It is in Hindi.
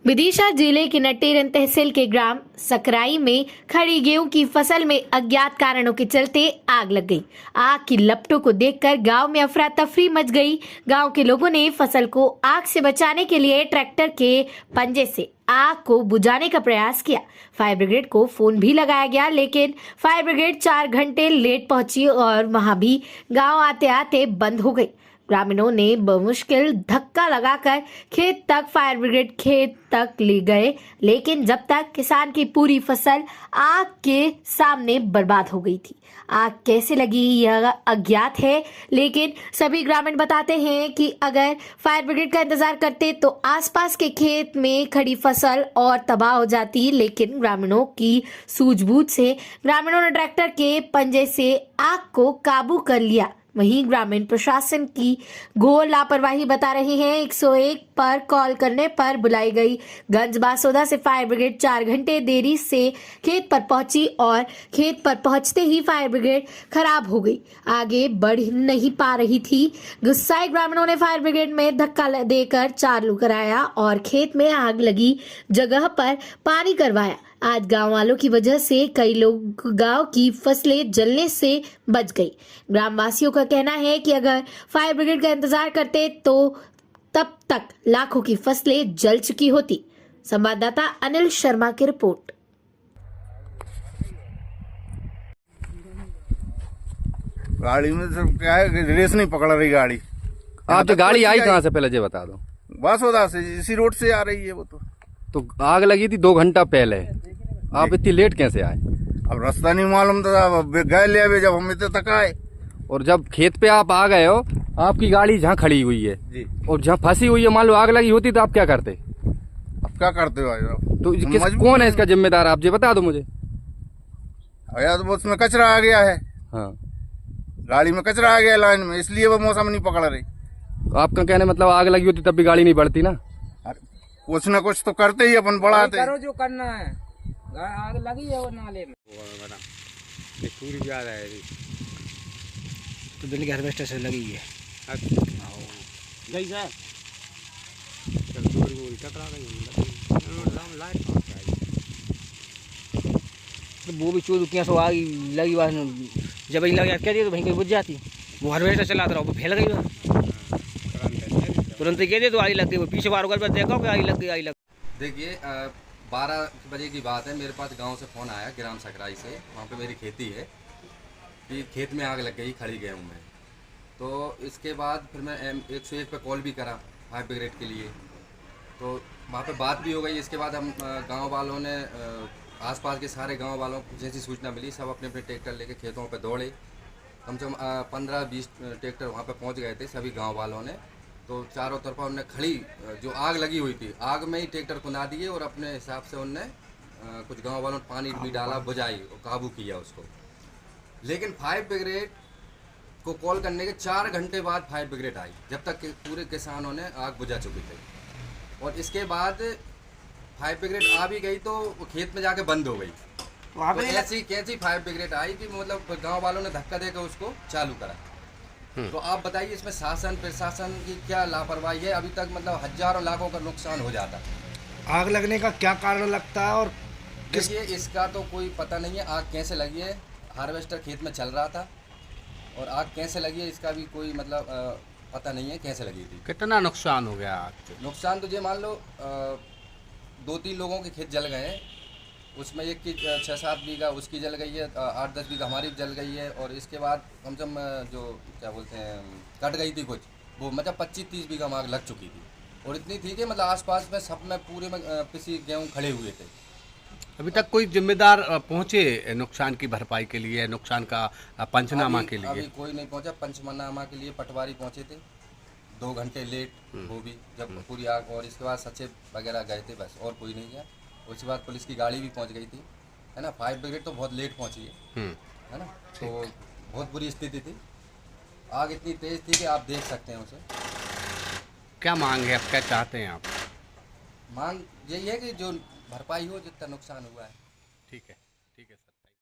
विदिशा जिले के नटेरन तहसील के ग्राम सकराई में खड़ी गेहूं की फसल में अज्ञात कारणों के चलते आग लग गई। आग की लपटों को देखकर गांव में अफरा तफरी मच गई। गांव के लोगों ने फसल को आग से बचाने के लिए ट्रैक्टर के पंजे से आग को बुझाने का प्रयास किया। फायर ब्रिगेड को फोन भी लगाया गया, लेकिन फायर ब्रिगेड 4 घंटे लेट पहुंची और वहां भी गांव आते आते बंद हो गई। ग्रामीणों ने बमुश्किल धक्का लगाकर खेत तक फायर ब्रिगेड खेत तक ले गए, लेकिन जब तक किसान की पूरी फसल आग के सामने बर्बाद हो गई थी। आग कैसे लगी यह अज्ञात है, लेकिन सभी ग्रामीण बताते हैं कि अगर फायर ब्रिगेड का इंतजार करते तो आसपास के खेत में खड़ी फसल और तबाह हो जाती। लेकिन ग्रामीणों की सूझबूझ से ग्रामीणों ने ट्रैक्टर के पंजे से आग को काबू कर लिया। वहीं ग्रामीण प्रशासन की घोर लापरवाही बता रहे हैं। 101 पर कॉल करने पर बुलाई गई गंज बासोदा से फायर ब्रिगेड 4 घंटे देरी से खेत पर पहुंची और खेत पर पहुंचते ही फायर ब्रिगेड खराब हो गई, आगे बढ़ नहीं पा रही थी। गुस्साए ग्रामीणों ने फायर ब्रिगेड में धक्का देकर चालू कराया और खेत में आग लगी जगह पर पानी करवाया। आज गांव वालों की वजह से कई लोग गांव की फसलें जलने से बच गई। ग्रामवासियों का कहना है कि अगर फायर ब्रिगेड का इंतजार करते तो तब तक लाखों की फसलें जल चुकी होती। संवाददाता अनिल शर्मा की रिपोर्ट। गाड़ी में सब क्या है, रेस नहीं पकड़ रही गाड़ी। आप जो गाड़ी आई कहाँ से, पहले ये बता दो। बासोदा से, इसी रोड से आ रही है वो तो आग लगी थी 2 घंटा पहले, आप इतनी लेट कैसे आए? अब रास्ता नहीं मालूम था, गए ले अभी जब हम इतने तक आए। और जब खेत पे आप आ गए हो, आपकी गाड़ी जहाँ खड़ी हुई है जी, और जहाँ फंसी हुई है, मान लो आग लगी होती तो आप क्या करते? अब क्या करते हो भाई? तो कौन है इसका जिम्मेदार, आप ये बता दो मुझे। या तो उसमें कचरा आ गया है। हाँ, गाड़ी में कचरा आ गया लाइन में, इसलिए वो मौसम नहीं पकड़ रही। आपका कहने मतलब आग लगी होती तब भी गाड़ी नहीं बढ़ती ना? कुछ ना कुछ तो करते ही अपन बढ़ाते। करो जो करना है। आग लगी है वो नाले में। पूरी ज्यादा है तो दिल्ली के हार्वेस्टर से लगी है। गई सर टकरा गई तो वो भी चोर क्या सो आग लगी बात जब ही लग क्या दिया तो वहीं बुझ जाती। वो हार्वेस्टर चलाता रहा, वो फैल गई वहाँ तुरंत ही कह दिया तो आग लग गई। वो पीछे बार बार देखो कि आग लग गई, आग लग। देखिए 12 बजे की बात है, मेरे पास गांव से फ़ोन आया ग्राम सकराई से, वहाँ पे मेरी खेती है, कि खेत में आग लग गई खड़ी गेहूँ में। तो इसके बाद फिर मैं 101 पे कॉल भी करा फायर ब्रिगेड के लिए, तो वहाँ पे बात भी हो गई। इसके बाद हम गांव वालों ने आसपास के सारे गांव वालों को जैसी सूचना मिली, सब अपने अपने ट्रैक्टर लेके खेतों पे दौड़े। कम से कम 15-20 ट्रैक्टर वहाँ पे पहुँच गए थे सभी गाँव वालों ने। तो चारों तरफा उनने खड़ी जो आग लगी हुई थी, आग में ही ट्रैक्टर कुना दिए और अपने हिसाब से उनने कुछ गांव वालों ने पानी भी डाला, बुझाई और काबू किया उसको। लेकिन फायर ब्रिगेड को कॉल करने के 4 घंटे बाद फायर ब्रिगेड आई, जब तक पूरे किसानों ने आग बुझा चुकी थी। और इसके बाद फायर ब्रिगेड आ भी गई तो खेत में जाके बंद हो गई। तो ऐसी कैसी फायर ब्रिगेड आई कि मतलब गाँव वालों ने धक्का देकर उसको चालू करा। तो आप बताइए इसमें शासन प्रशासन की क्या लापरवाही है? अभी तक मतलब हजारों लाखों का नुकसान हो जाता। आग लगने का क्या कारण लगता है? और देखिए इसका तो कोई पता नहीं है, आग कैसे लगी है। हार्वेस्टर खेत में चल रहा था और आग कैसे लगी है इसका भी कोई मतलब पता नहीं है कैसे लगी थी। कितना नुकसान हो गया आग से? नुकसान तो ये मान लो 2-3 लोगों के खेत जल गए हैं, उसमें एक की 6-7 बीघा उसकी जल गई है, 8-10 बीघा हमारी जल गई है। और इसके बाद कम से कम जो क्या बोलते हैं कट गई थी कुछ, वो मतलब 25-30 बीघा आग लग चुकी थी। और इतनी थी कि मतलब आसपास में सब में पूरे में पिसी गेहूँ खड़े हुए थे। अभी तक कोई जिम्मेदार पहुंचे नुकसान की भरपाई के लिए, नुकसान का पंचनामा के लिए? अभी कोई नहीं पहुंचा। पंचनामा के लिए पटवारी पहुंचे थे 2 घंटे लेट, वो भी जब पूरी आग। और इसके बाद सचिव वगैरह गए थे, बस और कोई नहीं गया। उसके बाद पुलिस की गाड़ी भी पहुंच गई थी, है ना। फायर ब्रिगेड तो बहुत लेट पहुंची है ना। तो बहुत बुरी स्थिति थी, आग इतनी तेज थी कि आप देख सकते हैं उसे। क्या मांग है, आप क्या चाहते हैं? आप मांग यही है कि जो भरपाई हो जितना नुकसान हुआ है। ठीक है, ठीक है।